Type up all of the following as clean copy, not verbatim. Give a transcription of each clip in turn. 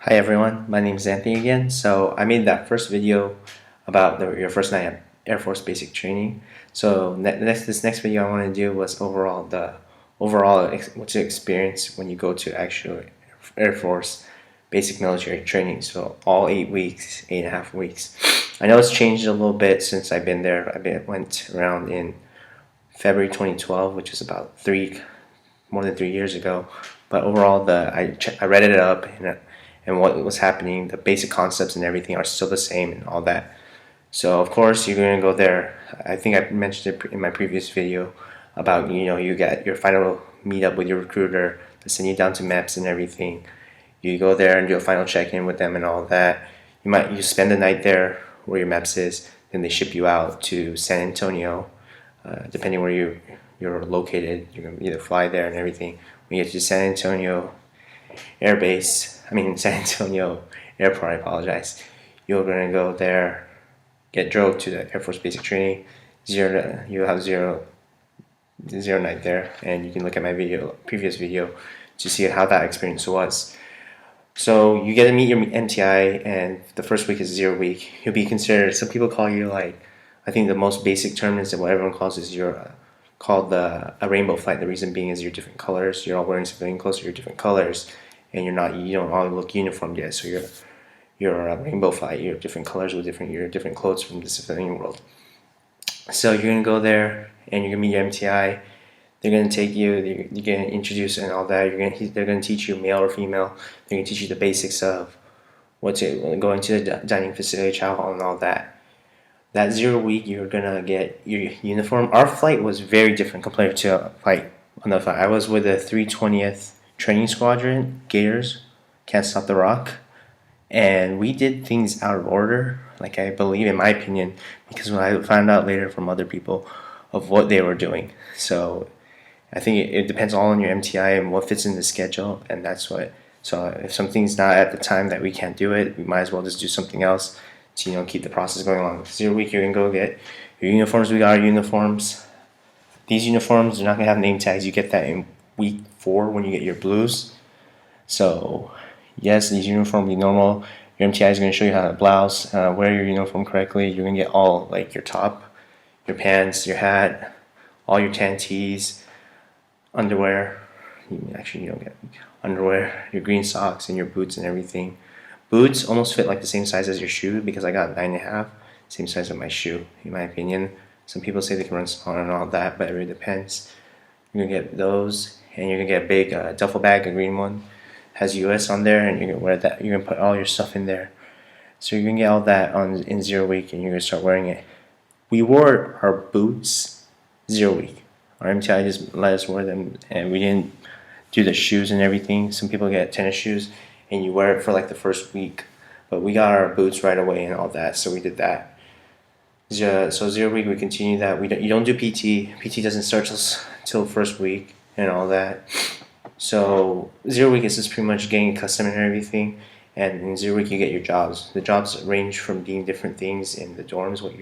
Hi everyone, my name is Anthony again. So I made that first video about your first night at Air Force basic training. So this next video I want to do was what you experience when you go to actual Air Force basic military training. So all 8 weeks, 8.5 weeks. I know it's changed a little bit since I've been there. Went around in February 2012, which is about more than 3 years ago. But overall, I read it up and what was happening, the basic concepts and everything are still the same and all that. So of course you're going to go there. I think I mentioned it in my previous video about you get your final meetup with your recruiter to send you down to MEPS and everything. You go there and do a final check-in with them and all that. You spend the night there where your MEPS is, then they ship you out to San Antonio, depending where you're located. You're gonna either fly there and everything. When you get to San Antonio San Antonio Airport, I apologize. You're gonna go there, get drove to the Air Force basic training. You have zero night there, and you can look at my previous video, to see how that experience was. So you get to meet your MTI, and the first week is 0 week. You'll be considered. Some people call you I think the most basic term is that what everyone calls is called a rainbow flight. The reason being is you're different colors. You're all wearing civilian clothes, so you're different colors, and you don't all look uniformed yet. So you're a rainbow flight. You're different colors with different clothes from the civilian world. So you're gonna go there and you're gonna meet your MTI. They're gonna take you. You're gonna introduce and all that. They're gonna teach you male or female. They're gonna teach you the basics of going to the dining facility, chow hall, and all that. That 0 week, you're gonna get your uniform. Our flight was very different compared to a flight. Another flight. I was with the 320th Training Squadron, Gators, Can't Stop the Rock, and we did things out of order. I believe, in my opinion, because when I found out later from other people of what they were doing. So I think it depends all on your MTI and what fits in the schedule, and that's what. So if something's not at the time that we can't do it, we might as well just do something else to keep the process going along. 0 week, you're gonna go get your uniforms. We got our uniforms. These uniforms are not gonna have name tags. You get that in week 4 when you get your blues. So yes, these uniforms will be normal. Your MTI is gonna show you how to blouse, wear your uniform correctly. You're gonna get all your top, your pants, your hat, all your tan tees, underwear. Actually, you don't get underwear. Your green socks and your boots and everything. Boots almost fit the same size as your shoe because I got 9.5, same size of my shoe, in my opinion. Some people say they can run smaller and all that, but it really depends. You're gonna get those, and you're gonna get a big duffel bag, a green one, has US on there, and you're gonna wear that. You're gonna put all your stuff in there. So you're gonna get all that in 0 week, and you're gonna start wearing it. We wore our boots 0 week. Our MTI just let us wear them, and we didn't do the shoes and everything. Some people get tennis shoes, and you wear it for the first week, but we got our boots right away and all that, so we did that. So 0 week, we continue that. You don't do PT. PT doesn't start till first week and all that. So 0 week is just pretty much getting accustomed and everything. And in 0 week, you get your jobs. The jobs range from being different things in the dorms, what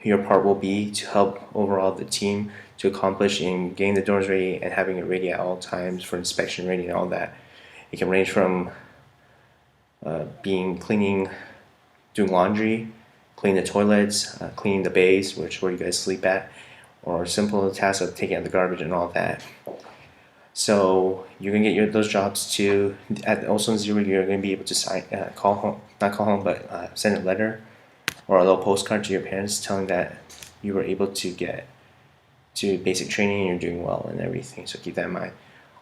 your part will be to help overall the team to accomplish in getting the dorms ready and having it ready at all times for inspection ready and all that. It can range from cleaning, doing laundry, cleaning the toilets, cleaning the bays, where you guys sleep at, or simple tasks of taking out the garbage and all that. So you're gonna get those jobs too. Also in 0 week, you're gonna be able to not call home, but send a letter or a little postcard to your parents telling that you were able to get to basic training and you're doing well and everything. So keep that in mind.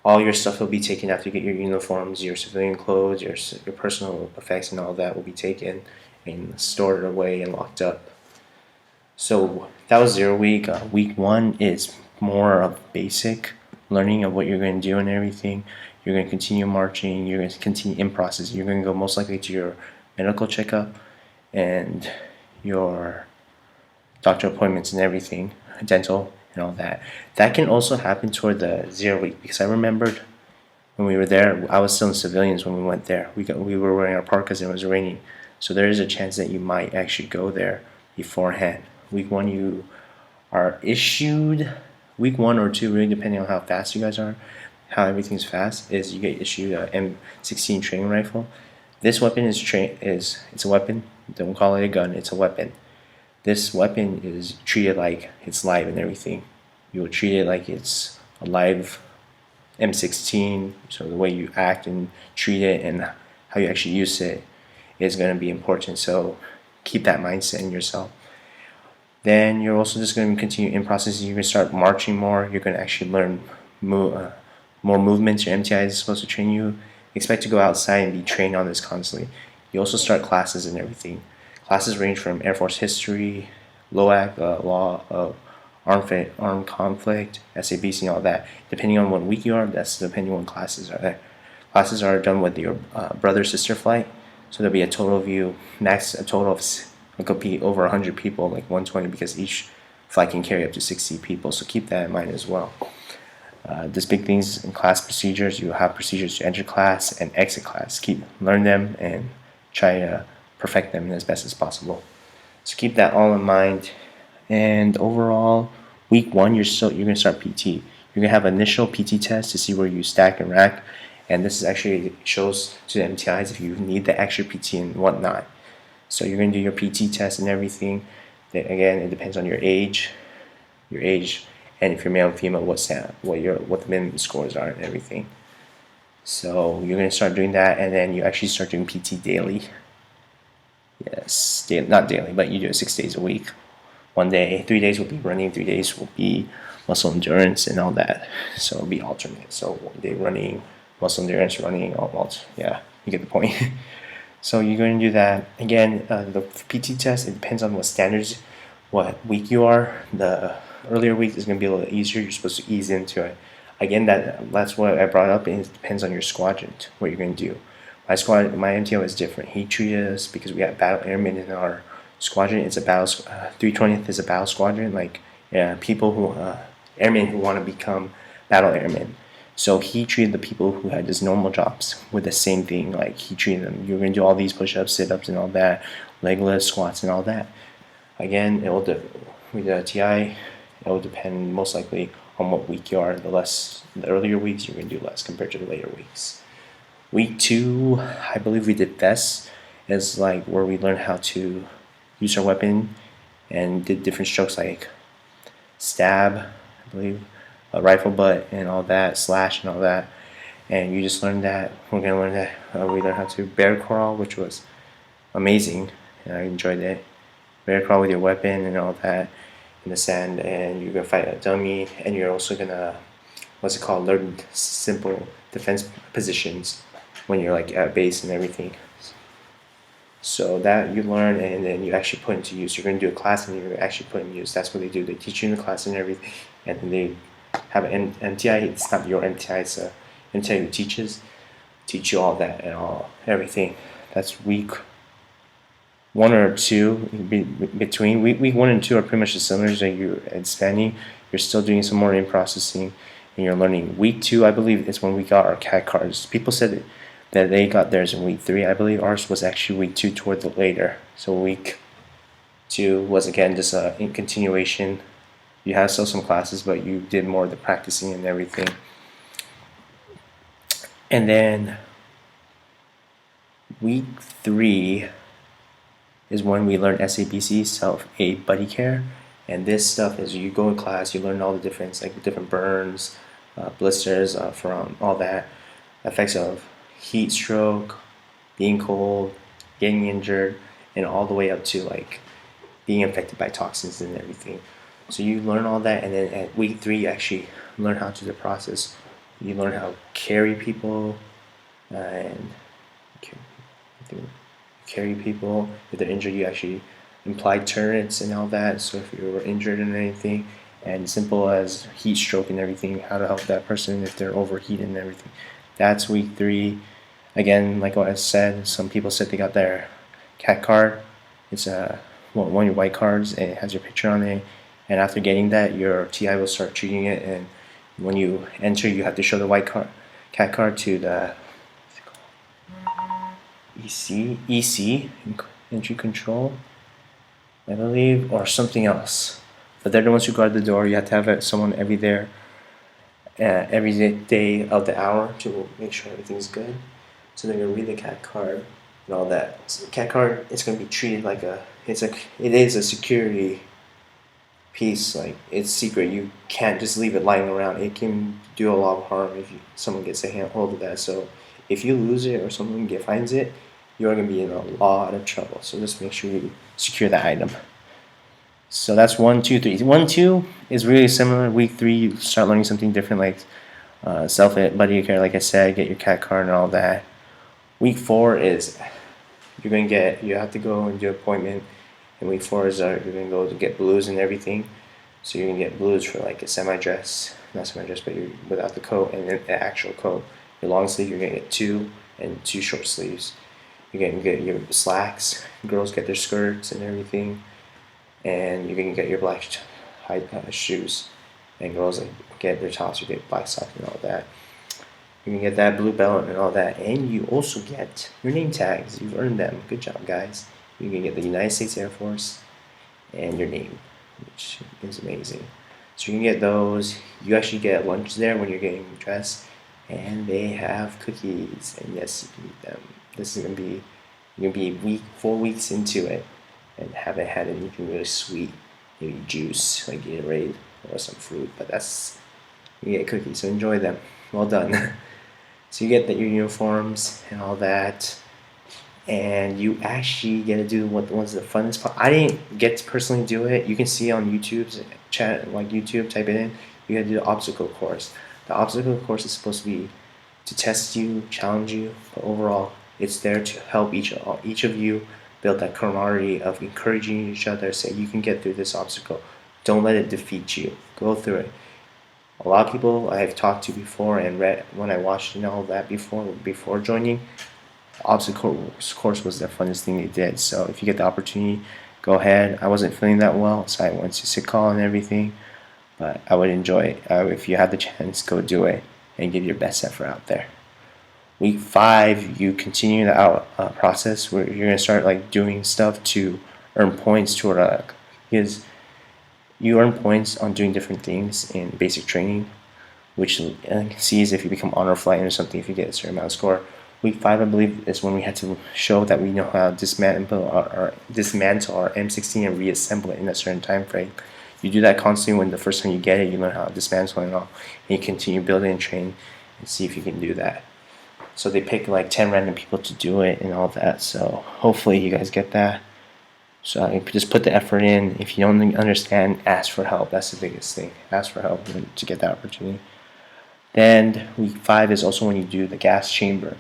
All your stuff will be taken after you get your uniforms, your civilian clothes, your personal effects and all that will be taken and stored away and locked up. So that was 0 week. Week 1 is more of basic learning of what you're going to do and everything. You're going to continue marching. You're going to continue in process. You're going to go most likely to your medical checkup and your doctor appointments and everything, dental and all that. That can also happen toward the 0 week, because I remembered when we were there, I was still in civilians when we went there. We were wearing our parkas and it was raining, so there is a chance that you might actually go there beforehand. Week 1 you are issued, week 1 or 2, really depending on how fast you guys are. how everything's fast is you get issued a M16 training rifle. This weapon is it's a weapon. Don't call it a gun. It's a weapon. This weapon is treated like it's live and everything. You'll treat it like it's a live M16. So the way you act and treat it and how you actually use it is going to be important. So keep that mindset in yourself. Then you're also just going to continue in process. You're going to start marching more. You're going to actually learn more movements. Your MTI is supposed to train you. Expect to go outside and be trained on this constantly. You also start classes and everything. Classes range from Air Force history, LOAC, law of armed conflict, SABC, and all that. Depending on what week you are, that's depending on classes are there. Classes are done with your brother sister flight. So there'll be a total of you, max a total of, it could be over 100 people, like 120, because each flight can carry up to 60 people. So keep that in mind as well. There's big things in class procedures. You have procedures to enter class and exit class. Learn them and try to perfect them as best as possible. So keep that all in mind. And overall, week 1, you're gonna start PT. You're gonna have initial PT test to see where you stack and rack. And this is actually shows to the MTIs if you need the extra PT and whatnot. So you're gonna do your PT test and everything. Then again, it depends on your age, and if you're male or female, what the minimum scores are and everything. So you're gonna start doing that, and then you actually start doing PT daily. Yes, not daily, but you do it 6 days a week. 1 day, 3 days will be running, 3 days will be muscle endurance and all that. So it'll be alternate. So 1 day running, muscle endurance, running, yeah, you get the point. So you're going to do that. Again, the PT test, it depends on what standards, what week you are. The earlier week is going to be a little easier. You're supposed to ease into it. Again, that's what I brought up. It depends on your squadron, what you're going to do. My MTO is different. He treated us because we have battle airmen in our squadron. It's a battle. 320th is a battle squadron. Like people who airmen who want to become battle airmen. So he treated the people who had just normal jobs with the same thing. Like he treated them. You're going to do all these push-ups, sit-ups, and all that, leg lifts, squats, and all that. Again, with the TI, it will depend most likely on what week you are. The earlier weeks, you're going to do less compared to the later weeks. Week 2, I believe we did best. Is like where we learned how to use our weapon and did different strokes like stab, I believe, a rifle butt and all that, slash and all that. And you just learned that. We're gonna learn that. We learned how to bear crawl, which was amazing, and I enjoyed it. Bear crawl with your weapon and all that in the sand, and you're gonna fight a dummy, and you're also gonna, learn simple defense positions when you're like at base and everything. So that you learn, and then you actually put into use. You're going to do a class and you're actually put in use. That's what they do. They teach you in the class and everything, and then they have an MTI. It's not your MTI. It's a MTI who teach you all that and everything. That's week 1 or 2 between. Week 1 and 2 are pretty much the similar that you're expanding. You're still doing some more in processing, and you're learning. Week 2, I believe, is when we got our CAD cards. People said that they got theirs in week 3. I believe ours was actually week 2 toward the later. So week 2 was again just in continuation. You had still some classes, but you did more of the practicing and everything. And then week 3 is when we learn SABC, self-aid buddy care. And this stuff is you go in class, you learn all the different burns, blisters from all that, effects of heat stroke, being cold, getting injured, and all the way up to like being affected by toxins and everything. So you learn all that, and then at week 3 you actually learn how to do the process. You learn how to carry people and carry people. If they're injured, you actually imply turrets and all that. So if you were injured in anything, and simple as heat stroke and everything, how to help that person if they're overheated and everything. That's week 3. Again, like what I said, some people said they got their CAT card. It's one of your white cards, and it has your picture on it. And after getting that, your TI will start treating it. And when you enter, you have to show the white CAT card to the EC, entry control, I believe, or something else. But they're the ones who guard the door. You have to have someone every every day of the hour to make sure everything's good. So they're gonna read the CAT card and all that. So the CAT card is gonna be treated like it is a security piece. Like, it's secret. You can't just leave it lying around. It can do a lot of harm if someone gets a hold of that. So if you lose it or someone finds it, you're gonna be in a lot of trouble. So just make sure you secure the item. So that's 1, 2, 3. 1, 2 is really similar. Week 3, you start learning something different, like self-buddy care, like I said, get your CAT card and all that. Week 4 is you have to go and do an appointment. And week 4 is you're gonna go to get blues and everything. So you're gonna get blues for like a semi-dress, not semi-dress, but you're without the coat and then the actual coat. Your long sleeve, you're gonna get 2 and 2 short sleeves. You're gonna get your slacks. Girls get their skirts and everything. And you're gonna get your black high shoes, and girls get their tops. You get black socks and all that. You can get that blue belt and all that, and you also get your name tags. You've earned them. Good job, guys. You can get the United States Air Force and your name, which is amazing. So you can get those. You actually get lunch there when you're getting dressed, and they have cookies. And yes, you can eat them. This is you're gonna be 4 weeks into it, and haven't had anything really sweet, maybe juice like Gatorade or some fruit. But you get cookies, so enjoy them. Well done. So you get your uniforms and all that, and you actually get to do what's the funnest part. I didn't get to personally do it. You can see on YouTube's chat, like YouTube, type it in. You got to do the obstacle course. The obstacle course is supposed to be to test you, challenge you, but overall, it's there to help each of you build that camaraderie of encouraging each other. Say, you can get through this obstacle. Don't let it defeat you. Go through it. A lot of people I've talked to before and read when I watched all that before joining, obstacle course was the funnest thing they did. So if you get the opportunity, go ahead. I wasn't feeling that well, so I went to sick call and everything, but I would enjoy it. If you have the chance, go do it and give your best effort out there. Week 5, you continue the process where you're gonna start like doing stuff to earn points toward because you earn points on doing different things in basic training, which sees if you become honor flight or something if you get a certain amount of score. Week 5, I believe, is when we had to show that we know how to dismantle our M16 and reassemble it in a certain time frame. You do that constantly. When the first time you get it, you learn how to dismantle it and all, and you continue building and train and see if you can do that. So they pick like 10 random people to do it and all that. So hopefully you guys get that. So just put the effort in. If you don't understand, ask for help. That's the biggest thing. Ask for help to get that opportunity. Then week 5 is also when you do the gas chamber,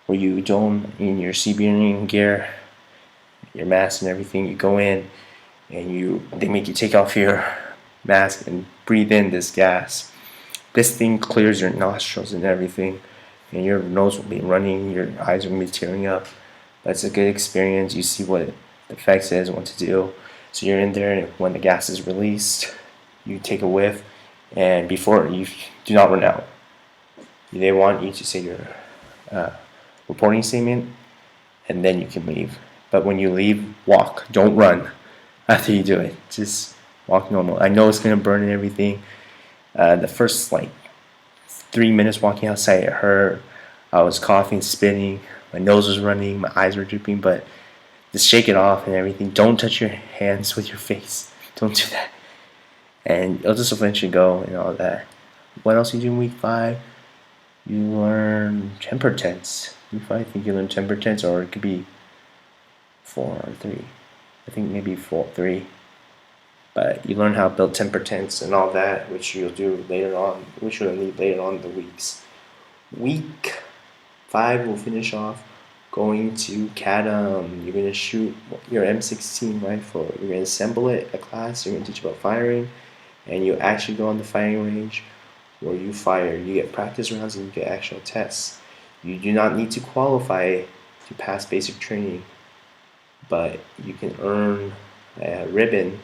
where you don in your CBN gear, your mask and everything. You go in and they make you take off your mask and breathe in this gas. This thing clears your nostrils and everything, and your nose will be running, your eyes will be tearing up. That's a good experience. You see what the effects is, what to do. So you're in there, and when the gas is released, you take a whiff, and before you do not run out. They want you to say your reporting statement, and then you can leave. But when you leave, walk. Don't run after you do it. Just walk normal. I know it's gonna burn and everything. The first 3 minutes walking outside, it hurt. I was coughing, spitting. My nose was running. My eyes were drooping. But just shake it off and everything. Don't touch your hands with your face. Don't do that. And it'll just eventually go and all that. What else you do in week 5? You learn temper tense. Week 5, I think you learn temper tense, or it could be 4 or 3. I think maybe 4, 3. But you learn how to build temper tense and all that, which you'll do later on, which you'll need later on in the weeks. Week 5 will finish off going to CADM. You're going to shoot your M16 rifle. You're going to assemble it at class. You're going to teach about firing. And you actually go on the firing range where you fire. You get practice rounds and you get actual tests. You do not need to qualify to pass basic training, but you can earn a ribbon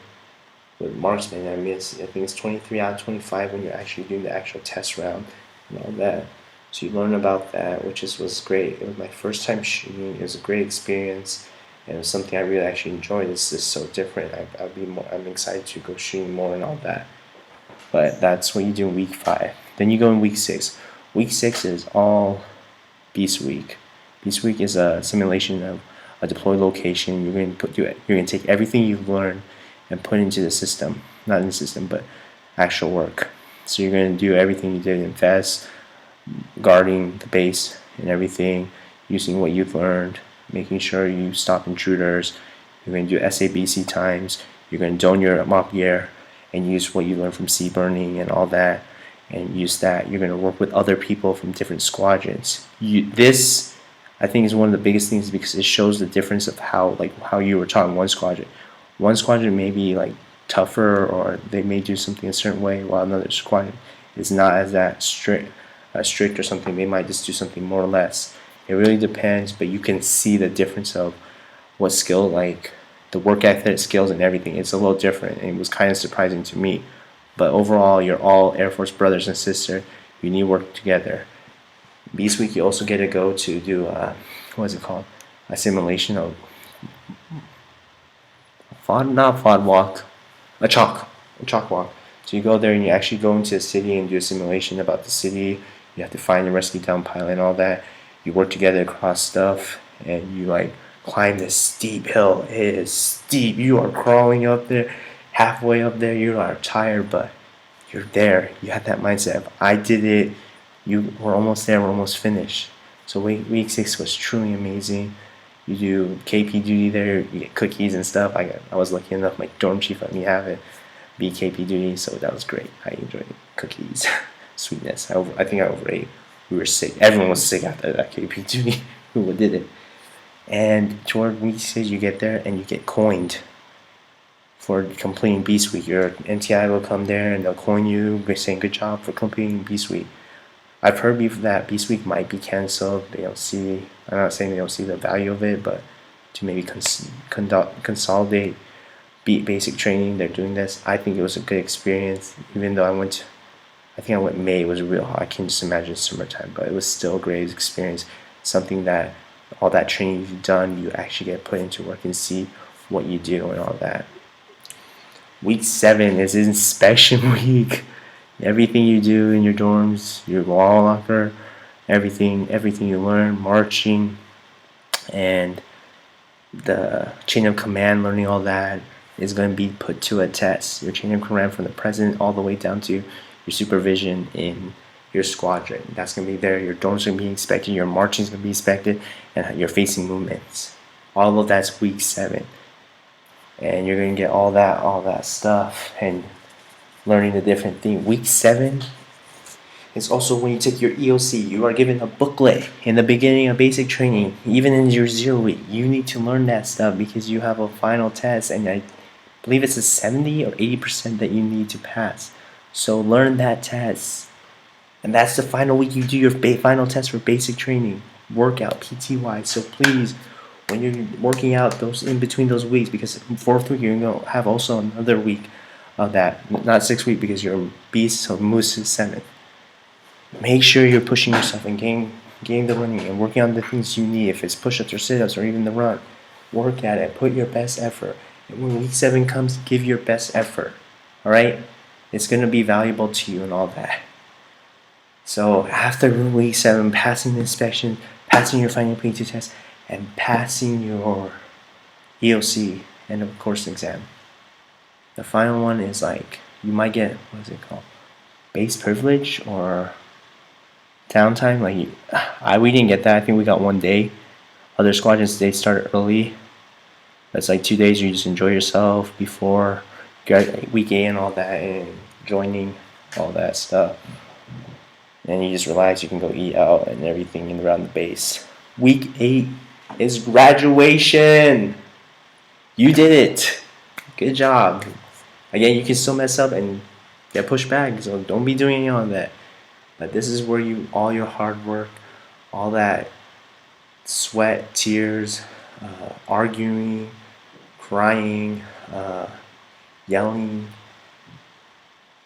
with marksman. I think it's 23 out of 25 when you're actually doing the actual test round and all that. So you learn about that, which was great. It was my first time shooting. It was a great experience, and it was something I really actually enjoyed. This is so different. I'm excited to go shooting more and all that. But that's what you do in week 5. Then you go in week 6. Week 6 is all Beast Week. Beast Week is a simulation of a deployed location. You're going to take everything you've learned and put into the system, not in the system, but actual work. So you're going to do everything you did in FES, guarding the base and everything, using what you've learned, making sure you stop intruders. You're going to do SABC times. You're going to don your mop gear and use what you learned from sea burning and all that, and use that. You're going to work with other people from different squadrons. This, I think, is one of the biggest things because it shows the difference of how you were taught in one squadron. One squadron may be like tougher, or they may do something a certain way, while another squadron is not as that strict or something. They might just do something more or less. It really depends, but you can see the difference of what skill, like the work ethic, skills, and everything. It's a little different, and it was kind of surprising to me. But overall, you're all Air Force brothers and sisters. You need to work together. Beast Week, you also get to go to do what is it called? A simulation of a chalk walk. So you go there and you actually go into the city and do a simulation about the city. You have to find and rescue down pilot and all that. You work together across stuff, and you like climb this steep hill. It is steep. You are crawling up there, halfway up there. You are tired, but you're there. You have that mindset of, I did it. We're almost there. We're almost finished. So week 6 was truly amazing. You do KP duty there. You get cookies and stuff. I was lucky enough. My dorm chief let me have it. Be KP duty, so that was great. I enjoyed cookies. Sweetness. I think I overate. We were sick. Everyone was sick after that KP duty. Who did it? And toward week 6, you get there and you get coined for completing Beast Week. Your NTI will come there and they'll coin you, saying good job for completing Beast Week. I've heard that Beast Week might be canceled. I'm not saying they don't see the value of it, but to maybe consolidate basic training, they're doing this. I think it was a good experience, even though I went May. It was real hot. I can just imagine summertime, but it was still a great experience. Something that all that training you've done, you actually get put into work and see what you do and all that. Week 7 is inspection week. Everything you do in your dorms, your wall locker, everything you learn, marching, and the chain of command, learning all that is going to be put to a test. Your chain of command from the president all the way down to your supervision in your squadron. That's going to be there. Your dorms are going to be inspected. Your marching is going to be inspected, and your facing movements. All of that's week 7, and you're going to get all that stuff and learning the different thing. Week 7 is also when you take your EOC. You are given a booklet in the beginning of basic training. Even in your 0 week, you need to learn that stuff because you have a final test, and I believe it's a 70 or 80% that you need to pass. So learn that test. And that's the final week you do your final test for basic training, workout, PTY. So please, when you're working out those in between those weeks, because 4th week you're going to have also another week of that, not 6th week because you're beast, so moves to 7th. Make sure you're pushing yourself and getting the running and working on the things you need. If it's push-ups or sit-ups or even the run, work at it. Put your best effort. And when week 7 comes, give your best effort. All right? It's going to be valuable to you and all that. So after week 7, passing the inspection, passing your final PT test, and passing your EOC and of course exam. The final one is like, you might get, what is it called? Base privilege or downtime. We didn't get that. I think we got 1 day. Other squadrons, they start early. That's like 2 days you just enjoy yourself before week A and all that, and joining all that stuff. And you just relax, you can go eat out and everything around the base. Week 8 is graduation. You did it. Good job. Again, you can still mess up and get pushed back, so don't be doing any of that. But this is where all your hard work, all that sweat, tears, arguing, crying, yelling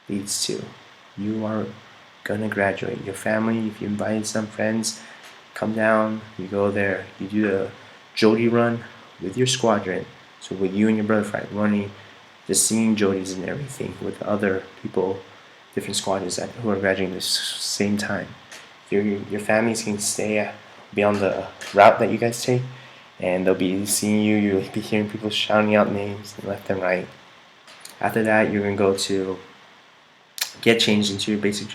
leads to. You are gonna graduate. Your family, if you invited some friends, come down, you go there, you do a Jody run with your squadron. So with you and your brother running, just singing Jodies and everything with other people, different squadrons that who are graduating at the same time. Your families can stay be on the route that you guys take, and they'll be seeing you. You'll be hearing people shouting out names left and right. After that, you're gonna go to get changed into your basic,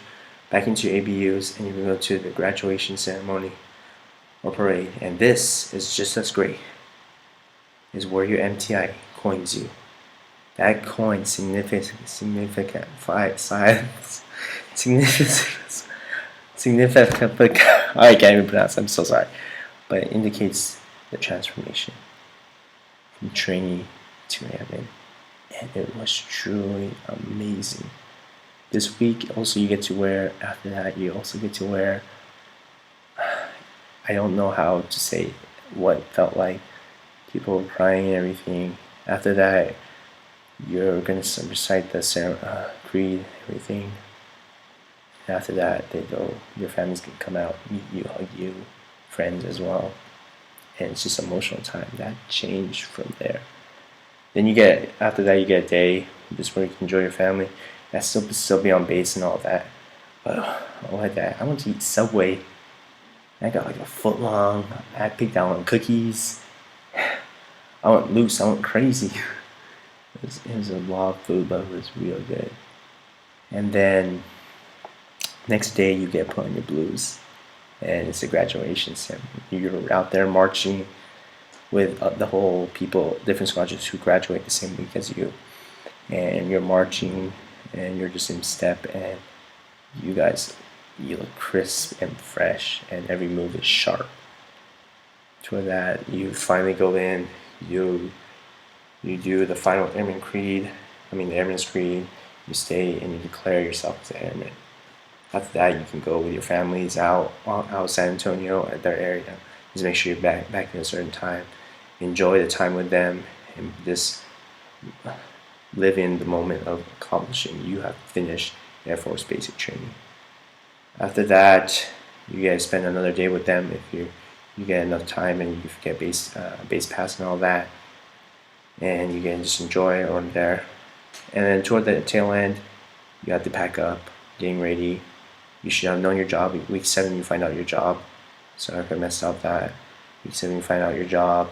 back into your ABUs, and you're gonna go to the graduation ceremony or parade. And this is just as great. Is where your MTI coins you. That coin significant I can't even pronounce, I'm so sorry. But it indicates the transformation from trainee to airman. And it was truly amazing. This week also you get to wear, after that you also get to wear, I don't know how to say what it felt like. People were crying and everything. After that, you're gonna recite the creed, everything. And after that, your families can come out, meet you, hug you, friends as well. And it's just emotional time. That changed from there. Then after that you get a day just where you can enjoy your family. That's still be on base and all that. But all like that, I want to eat Subway. I got like a foot long. I picked out on cookies. I went loose. I went crazy. It was a lot of food, but it was real good. And then next day you get put on your blues, and it's a graduation ceremony. You're out there marching with the whole people, different squadrons who graduate the same week as you, and you're marching, and you're just in step, and you look crisp and fresh, and every move is sharp. Toward that, you finally go in. You do the final airman creed. The airman's creed. You stay and you declare yourself as an airman. After that, you can go with your families out San Antonio at their area. Just make sure you're back at a certain time. Enjoy the time with them, and just live in the moment of accomplishing. You have finished Air Force basic training. After that, you guys spend another day with them if you get enough time, and you get base pass and all that, and you can just enjoy on there. And then toward the tail end, you have to pack up, getting ready. You should have known your job. Week 7 you find out your job. So I messed up that. Week 7 you find out your job.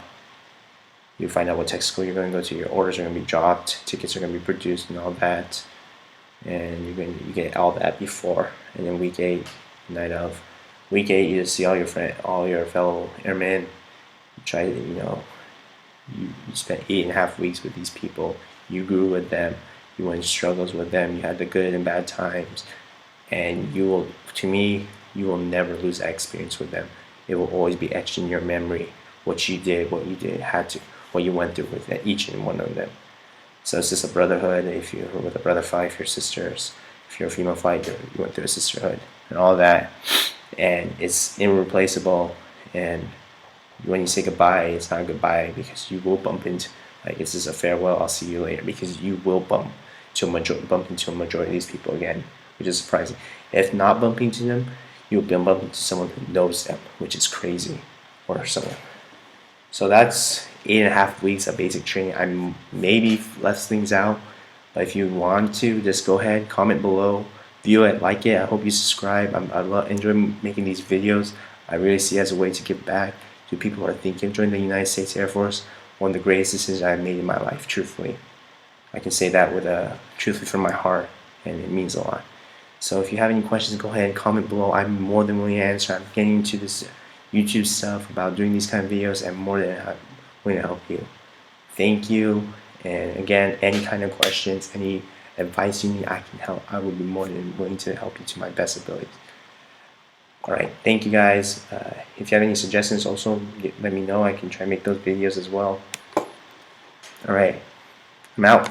You find out what tech school you're going to go to. Your orders are going to be dropped. Tickets are going to be produced and all that. And you get all that before. And then week 8, night of. Week 8 you just see all your fellow airmen. You try to, you spent 8.5 weeks with these people. You grew with them. You went struggles with them. You had the good and bad times. And you will never lose that experience with them. It will always be etched in your memory. What you did, what you went through with each and one of them. So it's just a brotherhood. If you're with a brother fight, if you're sisters, if you're a female fighter, you went through a sisterhood and all that. And it's irreplaceable. And when you say goodbye, it's not goodbye, because you will bump into, it's just a farewell, I'll see you later, because you will bump into a majority of these people again, which is surprising. If not bumping into them, you'll bump into someone who knows them, which is crazy, or someone. So that's 8.5 weeks of basic training. I maybe left things out, but if you want to, just go ahead, comment below, view it, like it. I hope you subscribe. I enjoy making these videos. I really see it as a way to give back to people who are thinking of joining the United States Air Force. One of the greatest decisions I've made in my life, truthfully. I can say that truthfully from my heart, and it means a lot. So if you have any questions, go ahead and comment below. I'm more than willing to answer. I'm getting into this YouTube stuff about doing these kind of videos, and more than willing to help you. Thank you. And again, any kind of questions, any advice you need, I can help. I will be more than willing to help you to my best abilities. Alright, thank you guys. If you have any suggestions also, let me know. I can try to make those videos as well. Alright, I'm out.